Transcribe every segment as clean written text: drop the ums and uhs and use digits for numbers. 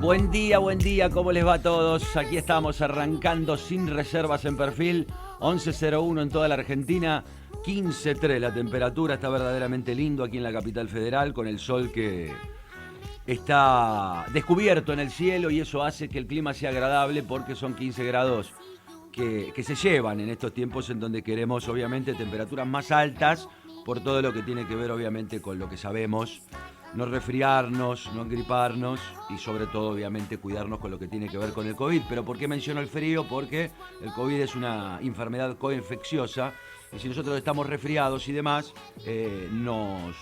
Buen día, ¿cómo les va a todos? Aquí estamos arrancando sin reservas en perfil, 11:01 en toda la Argentina, 15:3 la temperatura, está verdaderamente lindo aquí en la capital federal con el sol que está descubierto en el cielo y eso hace que el clima sea agradable porque son 15 grados que se llevan en estos tiempos en donde queremos obviamente temperaturas más altas por todo lo que tiene que ver obviamente con lo que sabemos, no resfriarnos, no engriparnos y sobre todo obviamente cuidarnos con lo que tiene que ver con el COVID. Pero ¿por qué menciono el frío? Porque el COVID es una enfermedad coinfecciosa y si nosotros estamos resfriados y demás, nos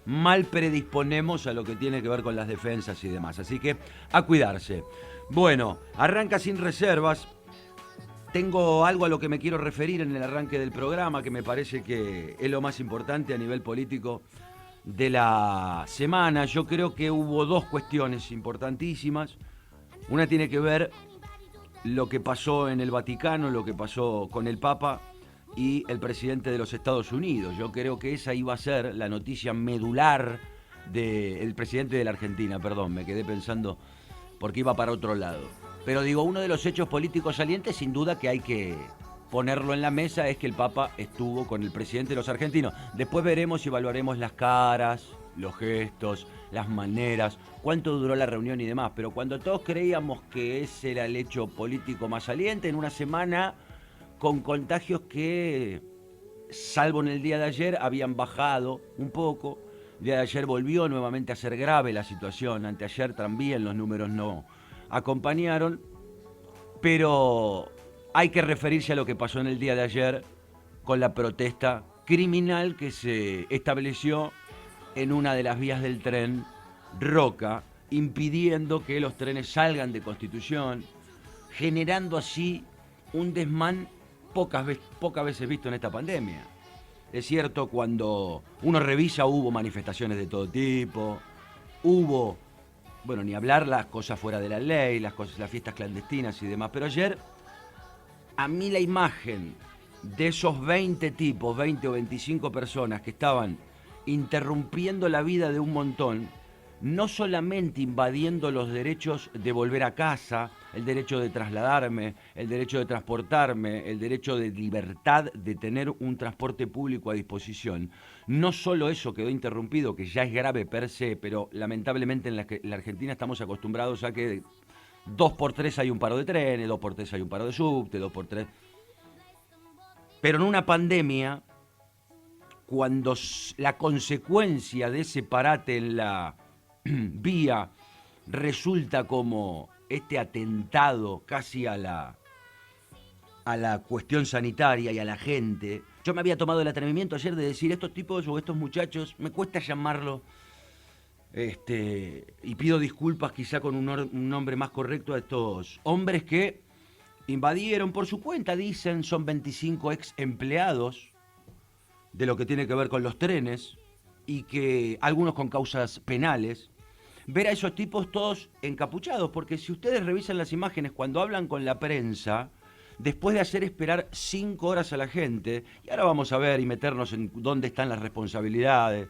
mal predisponemos a lo que tiene que ver con las defensas y demás. Así que a cuidarse. Bueno, arranca sin reservas. Tengo algo a lo que me quiero referir en el arranque del programa que me parece que es lo más importante a nivel político de la semana. Yo creo que hubo dos cuestiones importantísimas. Una tiene que ver lo que pasó en el Vaticano, lo que pasó con el Papa y el presidente de los Estados Unidos. Yo creo que esa iba a ser la noticia medular del presidente de la Argentina, perdón, me quedé pensando porque iba para otro lado. Pero digo, uno de los hechos políticos salientes, sin duda que hay que ponerlo en la mesa, es que el Papa estuvo con el presidente de los argentinos. Después veremos y evaluaremos las caras, los gestos, las maneras, cuánto duró la reunión y demás. Pero cuando todos creíamos que ese era el hecho político más saliente, en una semana con contagios que, salvo en el día de ayer, habían bajado un poco. El día de ayer volvió nuevamente a ser grave la situación. Anteayer también los números no acompañaron. Pero hay que referirse a lo que pasó en el día de ayer con la protesta criminal que se estableció en una de las vías del tren Roca, impidiendo que los trenes salgan de Constitución, generando así un desmán pocas veces visto en esta pandemia. Es cierto, cuando uno revisa hubo manifestaciones de todo tipo, hubo, bueno, ni hablar las cosas fuera de la ley, las fiestas clandestinas y demás, pero ayer a mí la imagen de esos 20 tipos, 20 o 25 personas que estaban interrumpiendo la vida de un montón, no solamente invadiendo los derechos de volver a casa, el derecho de trasladarme, el derecho de transportarme, el derecho de libertad de tener un transporte público a disposición. No solo eso quedó interrumpido, que ya es grave per se, pero lamentablemente en la Argentina estamos acostumbrados a que 2x3 hay un paro de trenes, 2x3 hay un paro de subte, 2x3. Pero en una pandemia, cuando la consecuencia de ese parate en la vía resulta como este atentado casi a la cuestión sanitaria y a la gente. Yo me había tomado el atrevimiento ayer de decir, estos tipos o estos muchachos, me cuesta llamarlo, y pido disculpas quizá con un nombre más correcto a estos hombres que invadieron por su cuenta, dicen, son 25 ex empleados de lo que tiene que ver con los trenes y que algunos con causas penales. Ver a esos tipos todos encapuchados, porque si ustedes revisan las imágenes cuando hablan con la prensa, después de hacer esperar 5 horas a la gente, y ahora vamos a ver y meternos en dónde están las responsabilidades,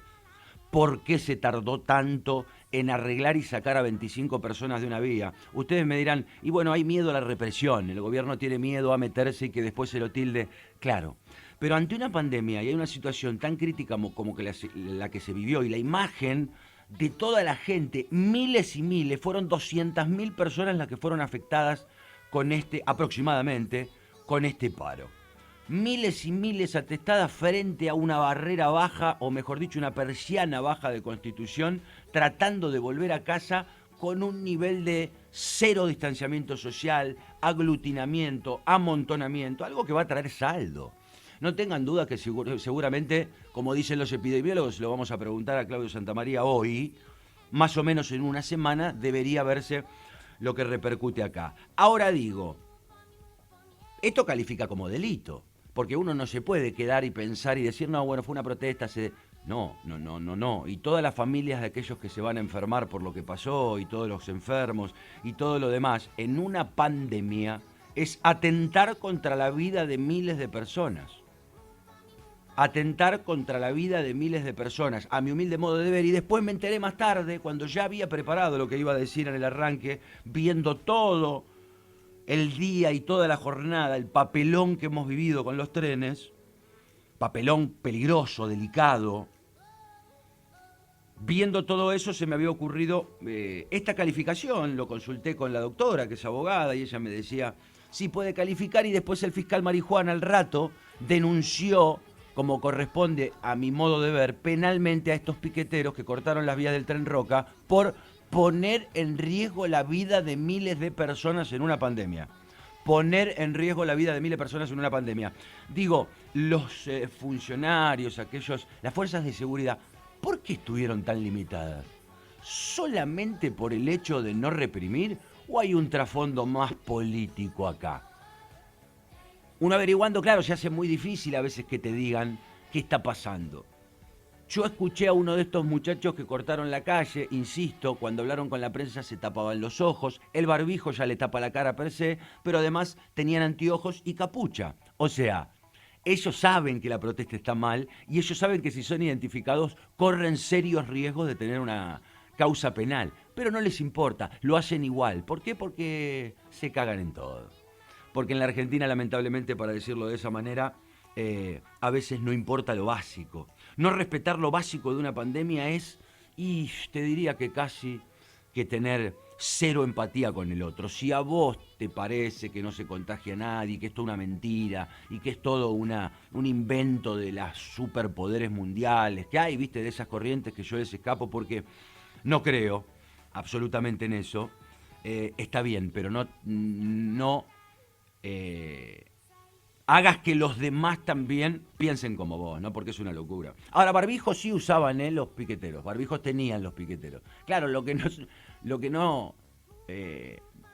por qué se tardó tanto en arreglar y sacar a 25 personas de una vía. Ustedes me dirán, y bueno, hay miedo a la represión, el gobierno tiene miedo a meterse y que después se lo tilde. Claro, pero ante una pandemia y hay una situación tan crítica como que la que se vivió y la imagen de toda la gente, miles y miles, fueron 200.000 personas las que fueron afectadas con aproximadamente, con este paro. Miles y miles atestadas frente a una barrera baja, o mejor dicho, una persiana baja de Constitución, tratando de volver a casa con un nivel de cero distanciamiento social, aglutinamiento, amontonamiento, algo que va a traer saldo. No tengan duda que seguramente, como dicen los epidemiólogos, lo vamos a preguntar a Claudio Santamaría hoy, más o menos en una semana debería verse lo que repercute acá. Ahora digo, esto califica como delito, porque uno no se puede quedar y pensar y decir, no, bueno, fue una protesta, No. Y todas las familias de aquellos que se van a enfermar por lo que pasó, y todos los enfermos, y todo lo demás, en una pandemia, es atentar contra la vida de miles de personas. atentar contra la vida de miles de personas, a mi humilde modo de ver, y después me enteré más tarde, cuando ya había preparado lo que iba a decir en el arranque, viendo todo el día y toda la jornada, el papelón que hemos vivido con los trenes, papelón peligroso, delicado. Viendo todo eso se me había ocurrido esta calificación, lo consulté con la doctora, que es abogada, y ella me decía, sí puede calificar, y después el fiscal Marijuán al rato denunció, como corresponde a mi modo de ver, penalmente a estos piqueteros que cortaron las vías del Tren Roca por poner en riesgo la vida de miles de personas en una pandemia. Poner en riesgo la vida de miles de personas en una pandemia. Digo, los funcionarios, las fuerzas de seguridad, ¿por qué estuvieron tan limitadas? ¿Solamente por el hecho de no reprimir o hay un trasfondo más político acá? Uno averiguando, claro, se hace muy difícil a veces que te digan qué está pasando. Yo escuché a uno de estos muchachos que cortaron la calle, insisto, cuando hablaron con la prensa se tapaban los ojos, el barbijo ya le tapa la cara per se, pero además tenían anteojos y capucha. O sea, ellos saben que la protesta está mal y ellos saben que si son identificados corren serios riesgos de tener una causa penal. Pero no les importa, lo hacen igual. ¿Por qué? Porque se cagan en todo. Porque en la Argentina, lamentablemente, para decirlo de esa manera, a veces no importa lo básico. No respetar lo básico de una pandemia es, y te diría que casi que tener cero empatía con el otro. Si a vos te parece que no se contagia a nadie, que esto es una mentira y que es todo un invento de las superpoderes mundiales, que hay, viste, de esas corrientes que yo les escapo porque no creo absolutamente en eso, está bien, pero no hagas que los demás también piensen como vos, ¿no? Porque es una locura. Ahora, barbijos sí usaban los piqueteros, barbijos tenían los piqueteros. Claro, lo que no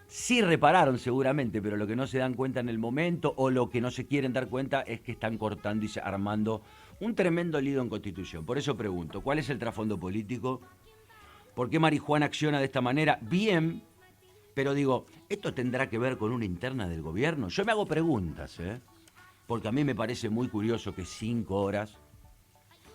sí repararon seguramente, pero lo que no se dan cuenta en el momento o lo que no se quieren dar cuenta es que están cortando y armando un tremendo lío en Constitución. Por eso pregunto, ¿cuál es el trasfondo político? ¿Por qué Marijuán acciona de esta manera? Bien, pero digo, ¿esto tendrá que ver con una interna del gobierno? Yo me hago preguntas, porque a mí me parece muy curioso que 5 horas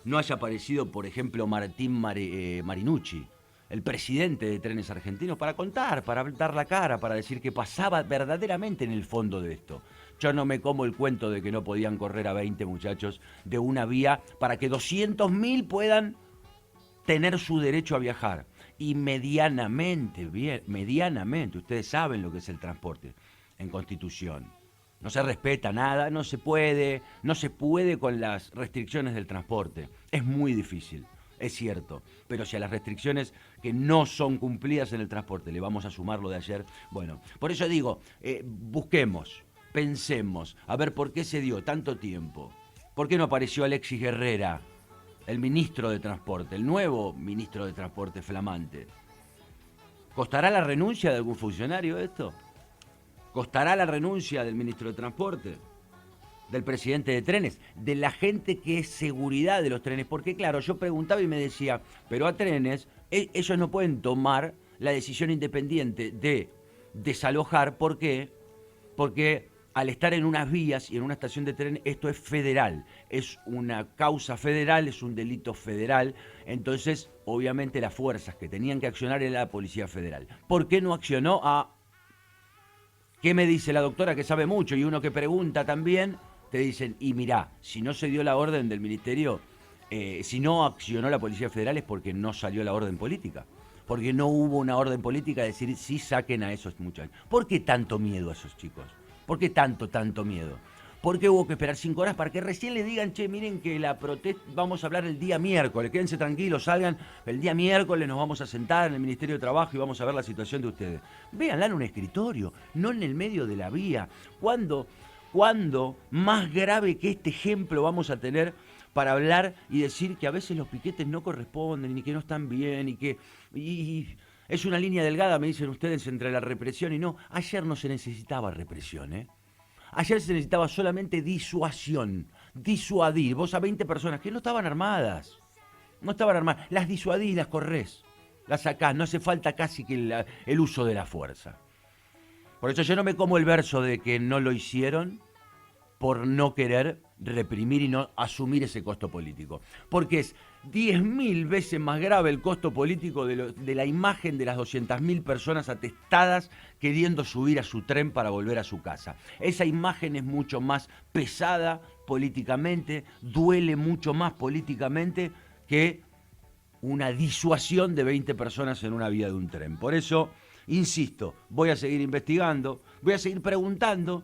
no haya aparecido, por ejemplo, Martín Marinucci, el presidente de Trenes Argentinos, para contar, para dar la cara, para decir qué pasaba verdaderamente en el fondo de esto. Yo no me como el cuento de que no podían correr a 20 muchachos de una vía para que 200.000 puedan tener su derecho a viajar. Y medianamente, ustedes saben lo que es el transporte en Constitución. No se respeta nada, no se puede con las restricciones del transporte. Es muy difícil, es cierto. Pero si a las restricciones que no son cumplidas en el transporte le vamos a sumar lo de ayer, bueno, por eso digo, busquemos, pensemos, a ver por qué se dio tanto tiempo. ¿Por qué no apareció Alexis Guerrera, el ministro de Transporte, el nuevo ministro de Transporte flamante? ¿Costará la renuncia de algún funcionario esto? ¿Costará la renuncia del ministro de Transporte? ¿Del presidente de Trenes? ¿De la gente que es seguridad de los trenes? Porque claro, yo preguntaba y me decía, pero a Trenes, ellos no pueden tomar la decisión independiente de desalojar. ¿Por qué? Porque al estar en unas vías y en una estación de tren, esto es federal, es una causa federal, es un delito federal, entonces obviamente las fuerzas que tenían que accionar era la Policía Federal. ¿Por qué no accionó? ¿Qué me dice la doctora que sabe mucho? Y uno que pregunta también, te dicen, y mirá, si no se dio la orden del ministerio, si no accionó la Policía Federal es porque no salió la orden política. Porque no hubo una orden política de decir, sí saquen a esos muchachos. ¿Por qué tanto miedo a esos chicos? ¿Por qué tanto miedo? ¿Por qué hubo que esperar 5 horas para que recién le digan, che, miren que la protesta, vamos a hablar el día miércoles, quédense tranquilos, salgan, el día miércoles nos vamos a sentar en el Ministerio de Trabajo y vamos a ver la situación de ustedes? Véanla en un escritorio, no en el medio de la vía. ¿Cuándo más grave que este ejemplo vamos a tener para hablar y decir que a veces los piquetes no corresponden y que no están bien y que... es una línea delgada, me dicen ustedes, entre la represión y no. Ayer no se necesitaba represión, Ayer se necesitaba solamente disuasión, disuadir. Vos a 20 personas que no estaban armadas, las disuadís, las corrés, las sacás, no hace falta casi que el uso de la fuerza. Por eso yo no me como el verso de que no lo hicieron por no querer reprimir y no asumir ese costo político. Porque es 10.000 veces más grave el costo político de la imagen de las 200.000 personas atestadas queriendo subir a su tren para volver a su casa. Esa imagen es mucho más pesada políticamente, duele mucho más políticamente que una disuasión de 20 personas en una vía de un tren. Por eso, insisto, voy a seguir investigando, voy a seguir preguntando.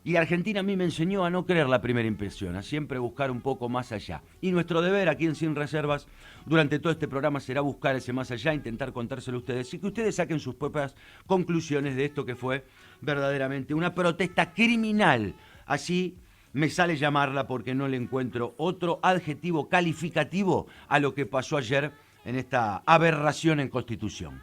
Y Argentina a mí me enseñó a no creer la primera impresión, a siempre buscar un poco más allá. Y nuestro deber aquí en Sin Reservas, durante todo este programa, será buscar ese más allá, intentar contárselo a ustedes y que ustedes saquen sus propias conclusiones de esto que fue verdaderamente una protesta criminal. Así me sale llamarla porque no le encuentro otro adjetivo calificativo a lo que pasó ayer en esta aberración en Constitución.